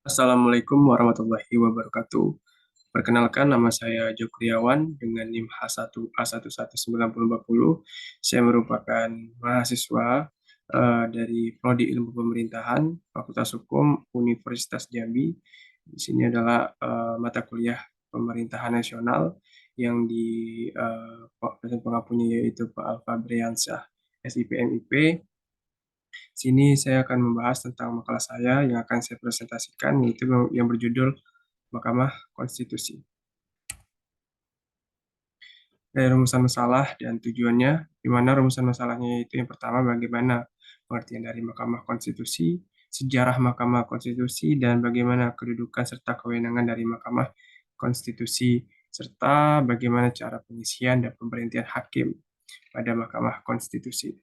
Assalamualaikum warahmatullahi wabarakatuh. Perkenalkan, nama saya Jokriawan dengan NIM H1A11940. Saya merupakan mahasiswa dari Prodi Ilmu Pemerintahan, Fakultas Hukum Universitas Jambi. Di sini adalah mata kuliah Pemerintahan Nasional yang dosen pengampunya yaitu Pak Alfa Briansyah, SIP MIP. Sini saya akan membahas tentang makalah saya yang akan saya presentasikan, yaitu yang berjudul Mahkamah Konstitusi. Dari rumusan masalah dan tujuannya, di mana rumusan masalahnya itu yang pertama, bagaimana pengertian dari Mahkamah Konstitusi, sejarah Mahkamah Konstitusi, dan bagaimana kedudukan serta kewenangan dari Mahkamah Konstitusi, serta bagaimana cara pengisian dan pemberhentian hakim pada Mahkamah Konstitusi.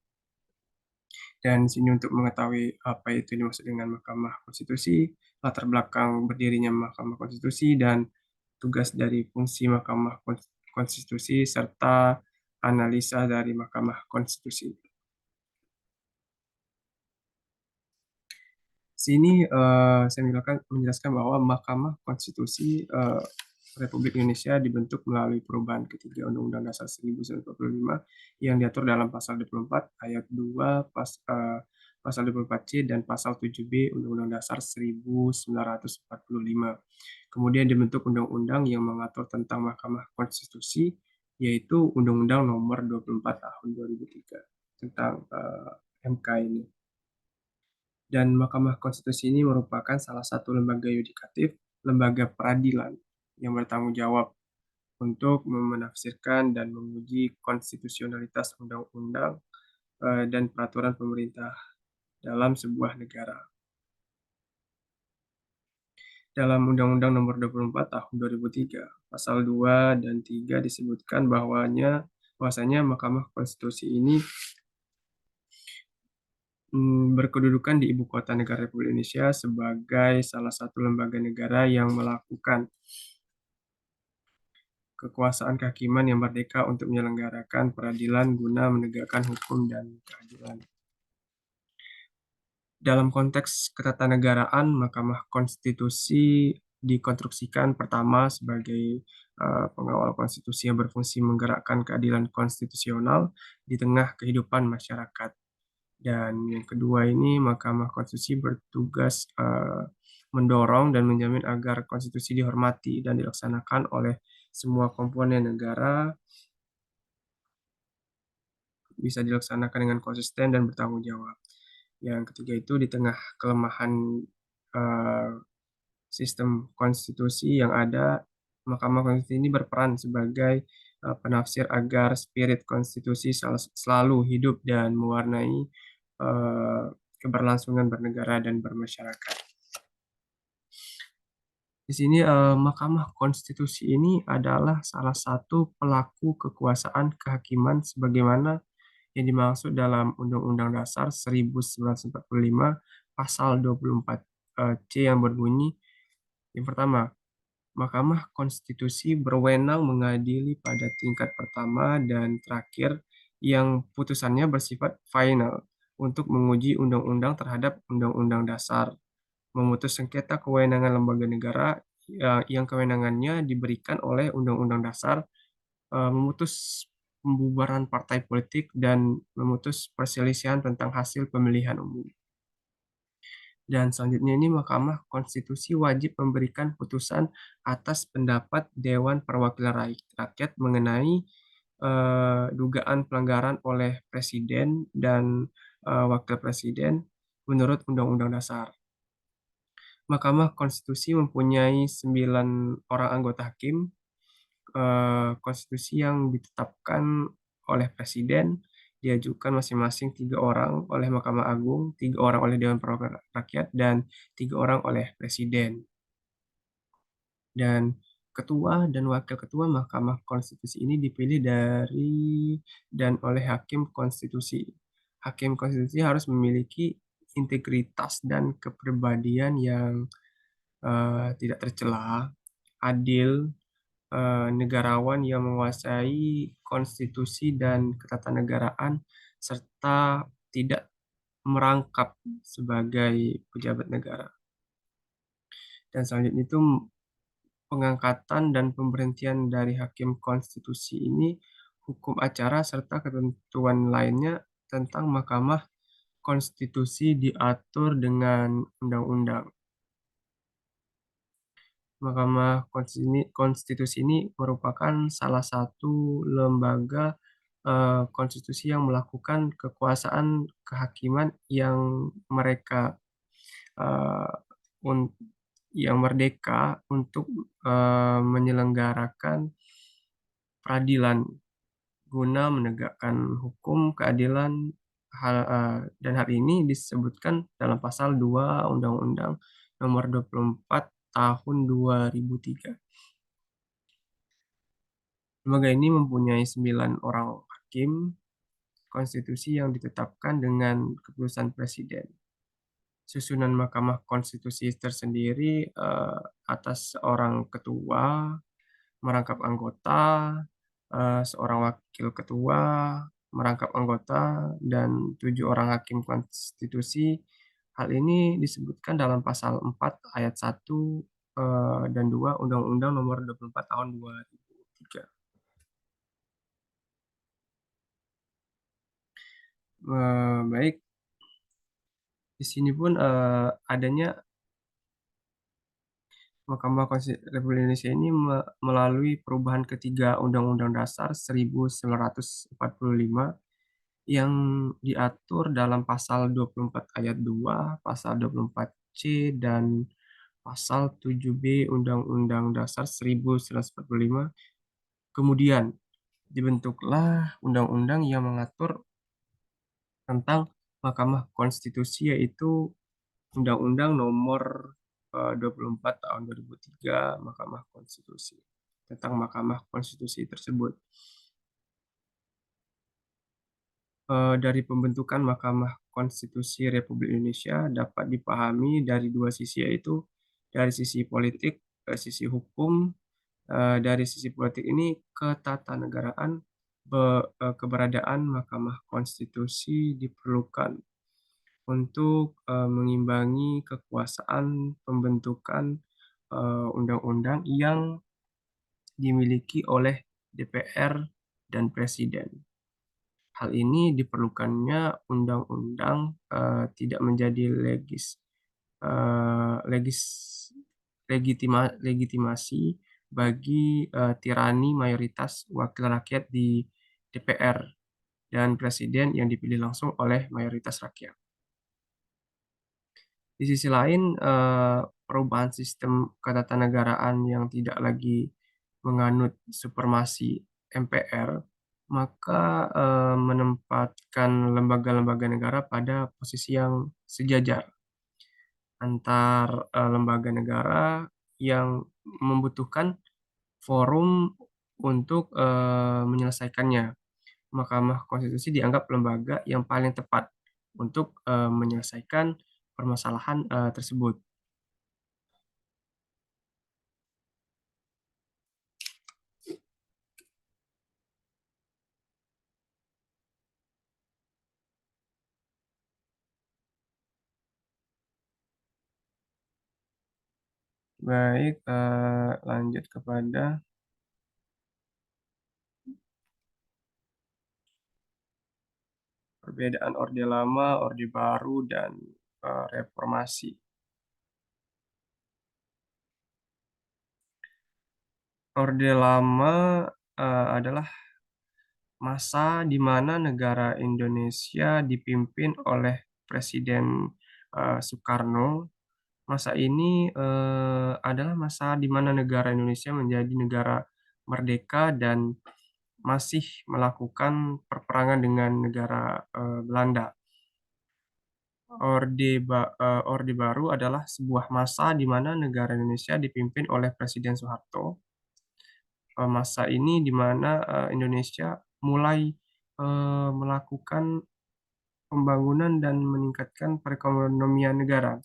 Dan sini untuk mengetahui apa itu dimaksud dengan Mahkamah Konstitusi, latar belakang berdirinya Mahkamah Konstitusi, dan tugas dari fungsi Mahkamah Konstitusi, serta analisa dari Mahkamah Konstitusi. Sini saya menjelaskan bahwa Mahkamah Konstitusi Republik Indonesia dibentuk melalui perubahan ketiga Undang-Undang Dasar 1945 yang diatur dalam pasal 24 ayat 2, pasal 24C dan pasal 7B Undang-Undang Dasar 1945. Kemudian dibentuk undang-undang yang mengatur tentang Mahkamah Konstitusi, yaitu Undang-Undang Nomor 24 Tahun 2003 tentang MK ini. Dan Mahkamah Konstitusi ini merupakan salah satu lembaga yudikatif, lembaga peradilan yang bertanggung jawab untuk menafsirkan dan menguji konstitusionalitas undang-undang dan peraturan pemerintah dalam sebuah negara. Dalam Undang-Undang Nomor 24 Tahun 2003, Pasal 2 dan 3 disebutkan bahwasanya Mahkamah Konstitusi ini berkedudukan di Ibu Kota Negara Republik Indonesia sebagai salah satu lembaga negara yang melakukan kekuasaan kehakiman yang merdeka untuk menyelenggarakan peradilan guna menegakkan hukum dan keadilan. Dalam konteks ketatanegaraan, Mahkamah Konstitusi dikonstruksikan pertama sebagai pengawal konstitusi yang berfungsi menggerakkan keadilan konstitusional di tengah kehidupan masyarakat. Dan yang kedua ini, Mahkamah Konstitusi bertugas mendorong dan menjamin agar konstitusi dihormati dan dilaksanakan oleh semua komponen negara, bisa dilaksanakan dengan konsisten dan bertanggung jawab. Yang ketiga itu, di tengah kelemahan uh, sistem konstitusi yang ada, Mahkamah Konstitusi ini berperan sebagai penafsir agar spirit konstitusi selalu hidup dan mewarnai keberlangsungan bernegara dan bermasyarakat. Di sini Mahkamah Konstitusi ini adalah salah satu pelaku kekuasaan kehakiman sebagaimana yang dimaksud dalam Undang-Undang Dasar 1945 pasal 24C yang berbunyi, yang pertama, Mahkamah Konstitusi berwenang mengadili pada tingkat pertama dan terakhir yang putusannya bersifat final untuk menguji undang-undang terhadap Undang-Undang Dasar, memutus sengketa kewenangan lembaga negara yang kewenangannya diberikan oleh Undang-Undang Dasar, memutus pembubaran partai politik, dan memutus perselisihan tentang hasil pemilihan umum. Dan selanjutnya ini Mahkamah Konstitusi wajib memberikan putusan atas pendapat Dewan Perwakilan Rakyat mengenai dugaan pelanggaran oleh Presiden dan Wakil Presiden menurut Undang-Undang Dasar. Mahkamah Konstitusi mempunyai 9 orang anggota hakim konstitusi yang ditetapkan oleh Presiden, diajukan masing-masing 3 orang oleh Mahkamah Agung, 3 orang oleh Dewan Perwakilan Rakyat, dan 3 orang oleh Presiden. Dan ketua dan wakil ketua Mahkamah Konstitusi ini dipilih dari dan oleh Hakim Konstitusi. Hakim Konstitusi harus memiliki integritas dan kepribadian yang tidak tercela, adil, negarawan yang menguasai konstitusi dan ketatanegaraan, serta tidak merangkap sebagai pejabat negara. Dan selanjutnya itu pengangkatan dan pemberhentian dari hakim konstitusi ini, hukum acara serta ketentuan lainnya tentang Mahkamah Konstitusi diatur dengan undang-undang. Mahkamah Konstitusi ini merupakan salah satu lembaga konstitusi yang melakukan kekuasaan kehakiman yang mereka eh, un- yang merdeka untuk menyelenggarakan peradilan guna menegakkan hukum keadilan dan hal ini disebutkan dalam pasal 2 Undang-Undang Nomor 24 Tahun 2003. Lembaga ini mempunyai 9 orang hakim konstitusi yang ditetapkan dengan keputusan presiden. Susunan Mahkamah Konstitusi tersendiri atas seorang ketua, merangkap anggota, seorang wakil ketua, merangkap anggota, dan 7 orang hakim konstitusi. Hal ini disebutkan dalam pasal 4 ayat 1 dan 2 Undang-Undang Nomor 24 Tahun 2003. Baik, di sini pun adanya Mahkamah Konstitusi Republik Indonesia ini melalui perubahan ketiga Undang-Undang Dasar 1945 yang diatur dalam pasal 24 ayat 2, pasal 24C, dan pasal 7B Undang-Undang Dasar 1945. Kemudian dibentuklah undang-undang yang mengatur tentang Mahkamah Konstitusi, yaitu Undang-Undang Nomor 24 Tahun 2003 Mahkamah Konstitusi, tentang Mahkamah Konstitusi tersebut. Dari pembentukan Mahkamah Konstitusi Republik Indonesia dapat dipahami dari dua sisi, yaitu dari sisi politik ke sisi hukum. Dari sisi politik ini, ketatanegaraan keberadaan Mahkamah Konstitusi diperlukan untuk mengimbangi kekuasaan pembentukan undang-undang yang dimiliki oleh DPR dan Presiden. Hal ini diperlukannya undang-undang tidak menjadi eh, legis, legitimasi bagi tirani mayoritas wakil rakyat di DPR dan Presiden yang dipilih langsung oleh mayoritas rakyat. Di sisi lain, perubahan sistem ketatanegaraan yang tidak lagi menganut supremasi MPR, maka menempatkan lembaga-lembaga negara pada posisi yang sejajar antar lembaga negara yang membutuhkan forum untuk menyelesaikannya. Mahkamah Konstitusi dianggap lembaga yang paling tepat untuk menyelesaikan permasalahan tersebut. Baik, lanjut kepada perbedaan Orde Lama, Orde Baru, dan Reformasi. Orde Lama adalah masa di mana negara Indonesia dipimpin oleh Presiden Soekarno. Masa ini adalah masa di mana negara Indonesia menjadi negara merdeka dan masih melakukan perperangan dengan negara Belanda. Orde Baru adalah sebuah masa di mana negara Indonesia dipimpin oleh Presiden Soeharto. Masa ini di mana Indonesia mulai melakukan pembangunan dan meningkatkan perekonomian negara.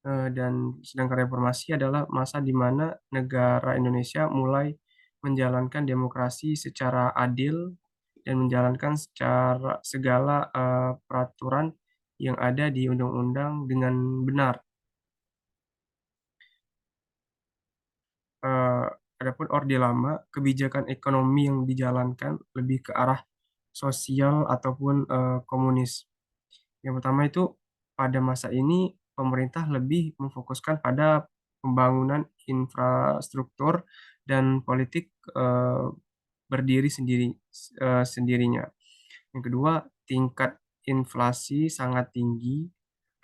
Dan sedangkan reformasi adalah masa di mana negara Indonesia mulai menjalankan demokrasi secara adil dan menjalankan secara segala peraturan yang ada di undang-undang dengan benar. Eee, Adapun Orde Lama, kebijakan ekonomi yang dijalankan lebih ke arah sosial ataupun, komunis. Yang pertama itu, pada masa ini pemerintah lebih memfokuskan pada pembangunan infrastruktur dan politik, berdiri sendirinya. Yang kedua, tingkat inflasi sangat tinggi.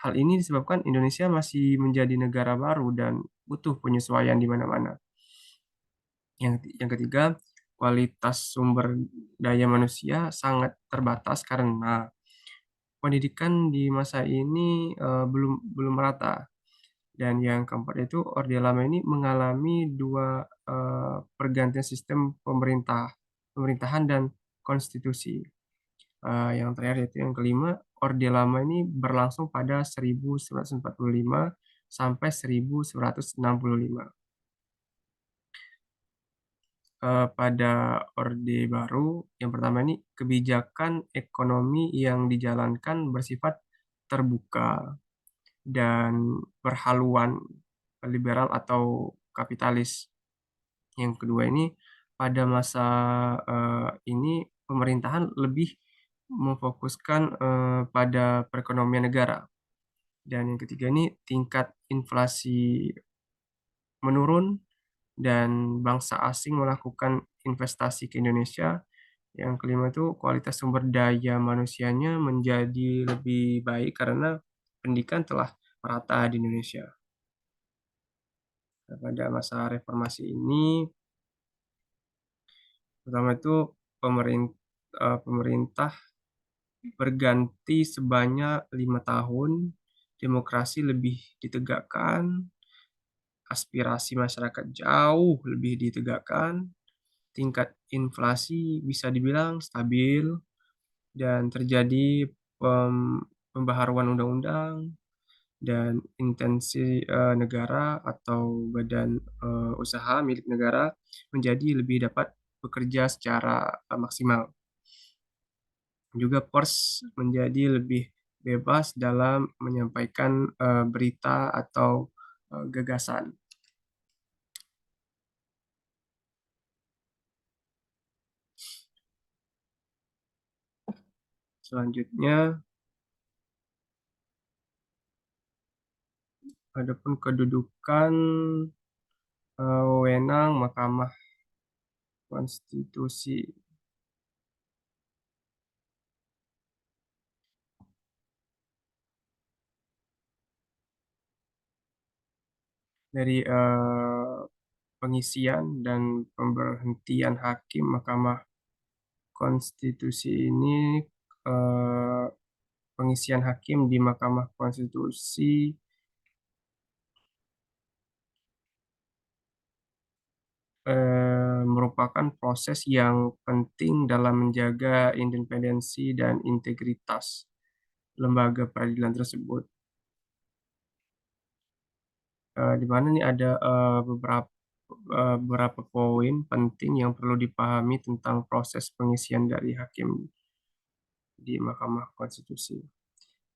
Hal ini disebabkan Indonesia masih menjadi negara baru dan butuh penyesuaian di mana-mana. Yang ketiga, kualitas sumber daya manusia sangat terbatas karena pendidikan di masa ini, belum belum merata. Dan yang keempat itu, Orde Lama ini mengalami 2 pergantian sistem pemerintahan dan konstitusi. Yang terakhir yaitu yang kelima, Orde Lama ini berlangsung pada 1945 sampai 1965. Pada Orde Baru, yang pertama ini kebijakan ekonomi yang dijalankan bersifat terbuka dan berhaluan liberal atau kapitalis. Yang kedua ini, pada masa, ini pemerintahan lebih memfokuskan, pada perekonomian negara. Dan yang ketiga ini, tingkat inflasi menurun dan bangsa asing melakukan investasi ke Indonesia. Yang kelima itu, kualitas sumber daya manusianya menjadi lebih baik karena pendidikan telah merata di Indonesia. Nah, pada masa reformasi ini, pertama itu pemerintah berganti sebanyak 5 tahun, demokrasi lebih ditegakkan, aspirasi masyarakat jauh lebih ditegakkan, tingkat inflasi bisa dibilang stabil, dan terjadi pembaharuan undang-undang, dan intensi, negara atau badan, usaha milik negara menjadi lebih dapat bekerja secara, maksimal. Juga pers menjadi lebih bebas dalam menyampaikan, berita atau, gagasan. Selanjutnya, adapun kedudukan, wewenang Mahkamah Konstitusi. Dari, pengisian dan pemberhentian hakim Mahkamah Konstitusi ini, eee, pengisian hakim di Mahkamah Konstitusi, merupakan proses yang penting dalam menjaga independensi dan integritas lembaga peradilan tersebut. Di mana nih ada, beberapa poin penting yang perlu dipahami tentang proses pengisian dari hakim di Mahkamah Konstitusi.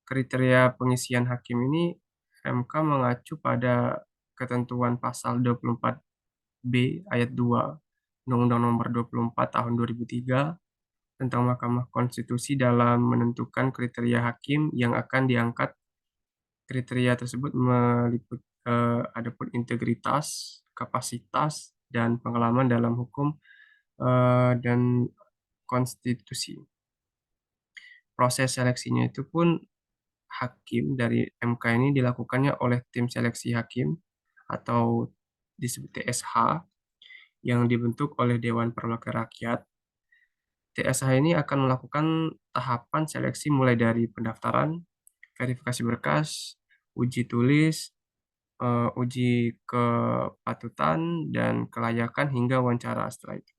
Kriteria pengisian hakim ini, MK mengacu pada ketentuan pasal 24B ayat 2 Undang-Undang Nomor 24 Tahun 2003 tentang Mahkamah Konstitusi dalam menentukan kriteria hakim yang akan diangkat. Kriteria tersebut meliput, adapun integritas, kapasitas, dan pengalaman dalam hukum, dan konstitusi. Proses seleksinya itu pun hakim dari MK ini dilakukannya oleh tim seleksi hakim atau disebut TSH yang dibentuk oleh Dewan Perwakilan Rakyat. TSH ini akan melakukan tahapan seleksi mulai dari pendaftaran, verifikasi berkas, uji tulis, uji kepatutan dan kelayakan hingga wawancara. Setelah itu,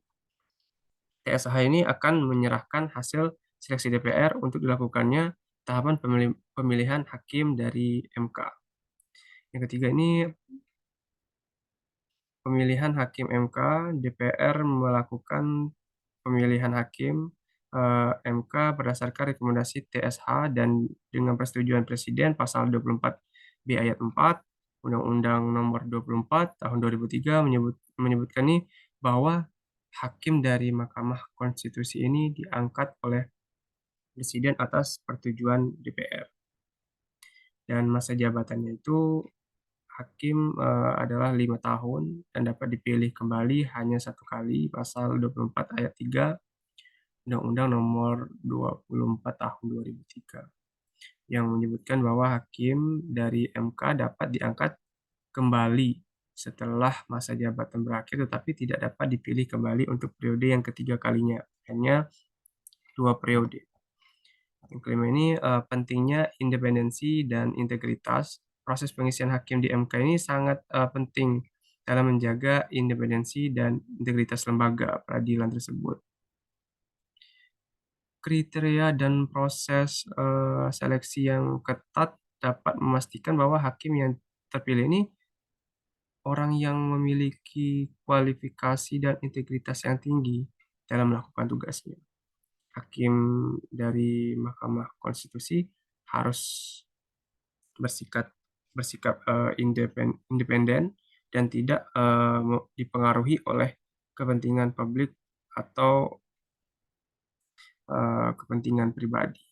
TSH ini akan menyerahkan hasil seleksi DPR untuk dilakukannya tahapan pemilihan hakim dari MK. Yang ketiga ini, pemilihan hakim MK, DPR melakukan pemilihan hakim, MK berdasarkan rekomendasi TSH dan dengan persetujuan Presiden pasal 24B ayat 4. Undang-Undang Nomor 24 Tahun 2003 menyebutkan nih bahwa hakim dari Mahkamah Konstitusi ini diangkat oleh presiden atas persetujuan DPR. Dan masa jabatannya itu hakim adalah 5 tahun dan dapat dipilih kembali hanya satu kali, pasal 24 ayat 3 Undang-Undang Nomor 24 Tahun 2003 yang menyebutkan bahwa hakim dari MK dapat diangkat kembali setelah masa jabatan berakhir tetapi tidak dapat dipilih kembali untuk periode yang ketiga kalinya, hanya 2 periode. Yang kelima ini pentingnya independensi dan integritas. Proses pengisian hakim di MK ini sangat penting dalam menjaga independensi dan integritas lembaga peradilan tersebut. Kriteria dan proses seleksi yang ketat dapat memastikan bahwa hakim yang terpilih ini orang yang memiliki kualifikasi dan integritas yang tinggi dalam melakukan tugasnya. Hakim dari Mahkamah Konstitusi harus bersikap bersikap independen dan tidak dipengaruhi oleh kepentingan publik atau kepentingan pribadi.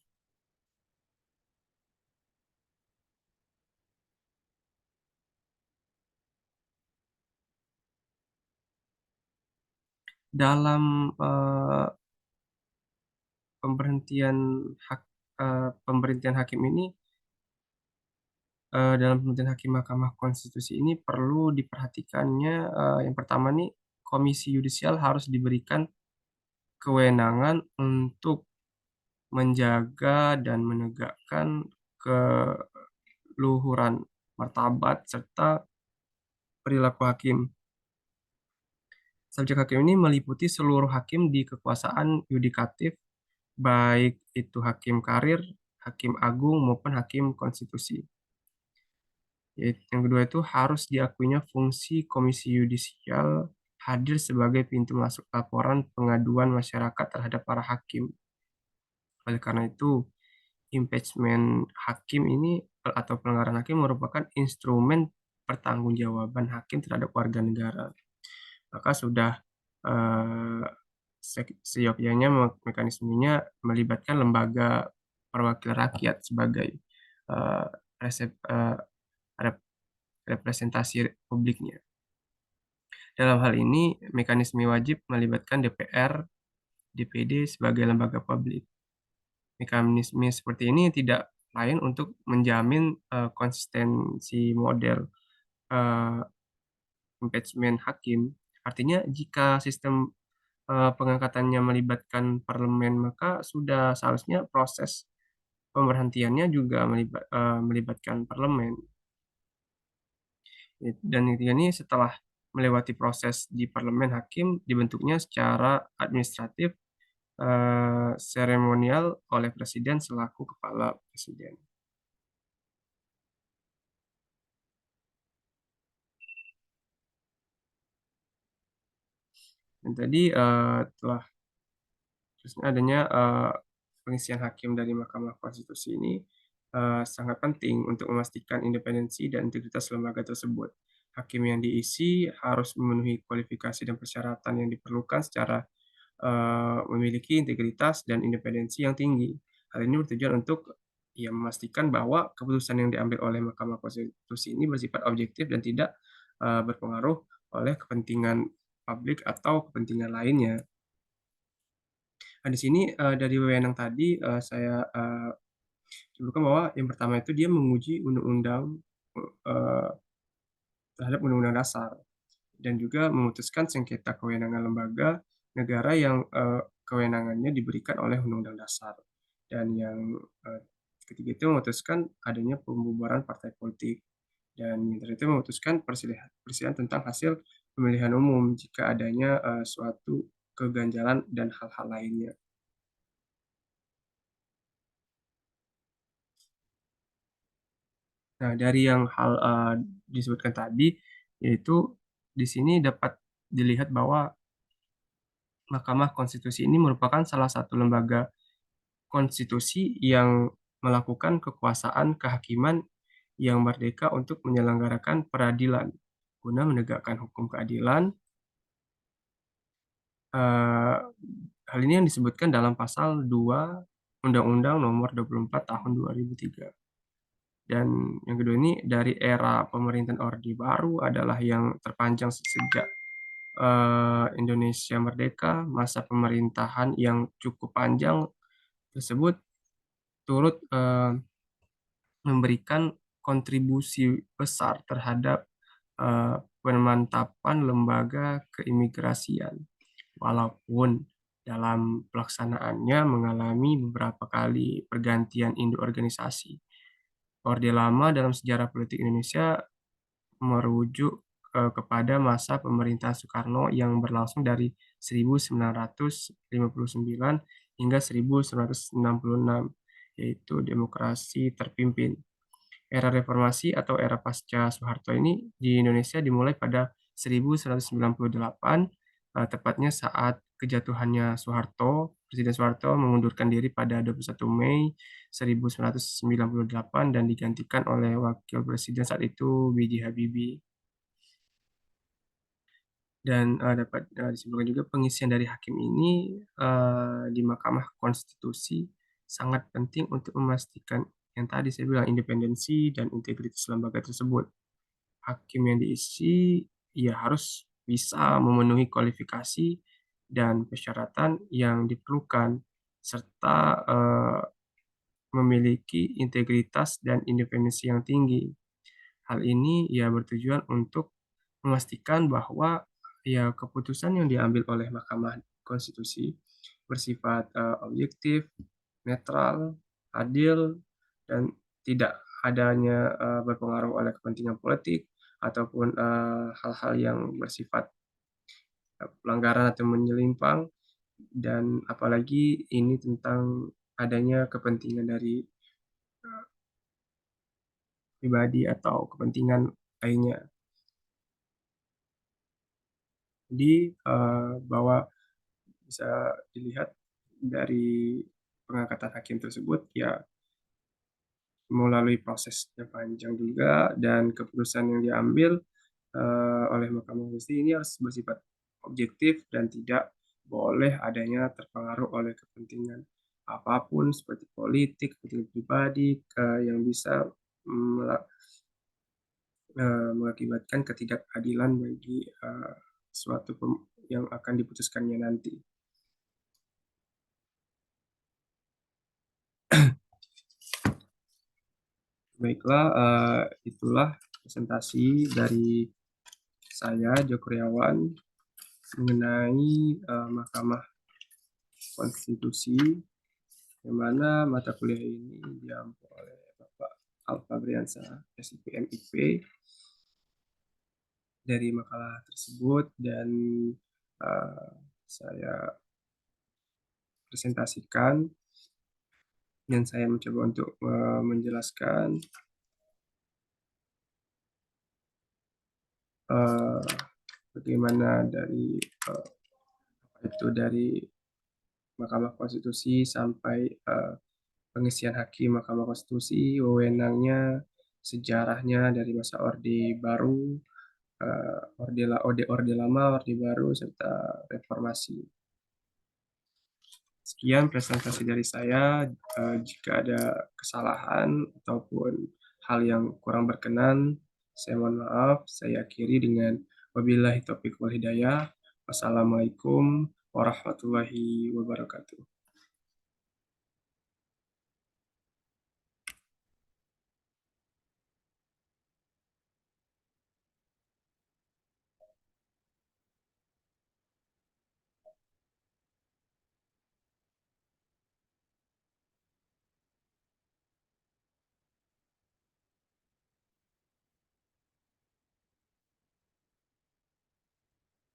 Dalam pemberhentian pemberhentian hakim ini dalam pemberhentian hakim Mahkamah Konstitusi ini perlu diperhatikannya yang pertama nih Komisi Yudisial harus diberikan kewenangan untuk menjaga dan menegakkan keluhuran martabat serta perilaku hakim. Subjek hakim ini meliputi seluruh hakim di kekuasaan yudikatif, baik itu hakim karir, hakim agung, maupun hakim konstitusi. Yang kedua itu harus diakuinya fungsi Komisi Yudisial hadir sebagai pintu masuk laporan pengaduan masyarakat terhadap para hakim. Oleh karena itu, impeachment hakim ini atau pelanggaran hakim merupakan instrumen pertanggungjawaban hakim terhadap warga negara. Maka sudah eh, seyogyanya mekanismenya melibatkan lembaga perwakilan rakyat sebagai eh, representasi publiknya. Dalam hal ini, mekanisme wajib melibatkan DPR, DPD sebagai lembaga publik. Mekanisme seperti ini tidak lain untuk menjamin konsistensi model uh, impeachment hakim. Artinya, jika sistem pengangkatannya melibatkan parlemen, maka sudah seharusnya proses pemberhentiannya juga melibatkan parlemen. Dan yang ketiga ini setelah melewati proses di parlemen, hakim dibentuknya secara administratif seremonial oleh presiden selaku kepala presiden. Dan tadi telah terusnya adanya pengisian hakim dari Mahkamah Konstitusi ini sangat penting untuk memastikan independensi dan integritas lembaga tersebut. Hakim yang diisi harus memenuhi kualifikasi dan persyaratan yang diperlukan secara memiliki integritas dan independensi yang tinggi. Hal ini bertujuan untuk ya memastikan bahwa keputusan yang diambil oleh Mahkamah Konstitusi ini bersifat objektif dan tidak berpengaruh oleh kepentingan publik atau kepentingan lainnya. Nah, di sini dari wewenang tadi saya sebutkan bahwa yang pertama itu dia menguji undang-undang uh, terhadap undang-undang dasar dan juga memutuskan sengketa kewenangan lembaga negara yang kewenangannya diberikan oleh undang-undang dasar. Dan yang ketiga itu memutuskan adanya pembubaran partai politik. Dan yang terakhir itu memutuskan perselisihan tentang hasil pemilihan umum jika adanya suatu keganjalan dan hal-hal lainnya. Nah, dari yang hal disebutkan tadi, yaitu di sini dapat dilihat bahwa Mahkamah Konstitusi ini merupakan salah satu lembaga konstitusi yang melakukan kekuasaan kehakiman yang merdeka untuk menyelenggarakan peradilan, guna menegakkan hukum keadilan. Eee, Hal ini yang disebutkan dalam pasal 2 Undang-Undang Nomor 24 Tahun 2003. Dan yang kedua ini dari era pemerintahan Orde Baru adalah yang terpanjang sejak, Indonesia merdeka. Masa pemerintahan yang cukup panjang tersebut turut, memberikan kontribusi besar terhadap, pemantapan lembaga keimigrasian. Walaupun dalam pelaksanaannya mengalami beberapa kali pergantian induk organisasi. Orde Lama dalam sejarah politik Indonesia merujuk, kepada masa pemerintahan Soekarno yang berlangsung dari 1959 hingga 1966, yaitu demokrasi terpimpin. Era reformasi atau era pasca Soeharto ini di Indonesia dimulai pada 1998, tepatnya saat kejatuhannya Soeharto. Presiden Soeharto mengundurkan diri pada 21 Mei 1998 dan digantikan oleh wakil presiden saat itu B.J. Habibie. Dan, dapat, disimpulkan juga pengisian dari hakim ini, di Mahkamah Konstitusi sangat penting untuk memastikan yang tadi saya bilang independensi dan integritas lembaga tersebut. Hakim yang diisi, ya harus bisa memenuhi kualifikasi dan persyaratan yang diperlukan, serta, memiliki integritas dan independensi yang tinggi. Hal ini ya bertujuan untuk memastikan bahwa ya keputusan yang diambil oleh Mahkamah Konstitusi bersifat, objektif, netral, adil, dan tidak adanya, berpengaruh oleh kepentingan politik ataupun, hal-hal yang bersifat, pelanggaran atau menyimpang, dan apalagi ini tentang adanya kepentingan dari pribadi atau kepentingan lainnya. Jadi, bahwa bisa dilihat dari pengangkatan hakim tersebut, ya melalui proses yang panjang juga dan keputusan yang diambil, oleh Mahkamah Konstitusi ini harus bersifat objektif dan tidak boleh adanya terpengaruh oleh kepentingan apapun seperti politik, kepentingan pribadi, yang bisa mela mengakibatkan ketidakadilan bagi, suatu yang akan diputuskannya nanti. Baiklah, itulah presentasi dari saya, Joko Riawan, mengenai, Mahkamah Konstitusi, yang mana mata kuliah ini diampu oleh Bapak Alfabriansa, SIP, MIP, dari makalah tersebut dan, saya presentasikan dan saya mencoba untuk, menjelaskan, bagaimana dari, dari Mahkamah Konstitusi sampai, pengisian hakim Mahkamah Konstitusi, wewenangnya, sejarahnya dari masa Orde Baru, Orde Lama, Orde Baru, serta reformasi. Sekian presentasi dari saya, jika ada kesalahan ataupun hal yang kurang berkenan, saya mohon maaf. Saya akhiri dengan wabillahi taufiq wal hidayah. Wassalamualaikum warahmatullahi wabarakatuh.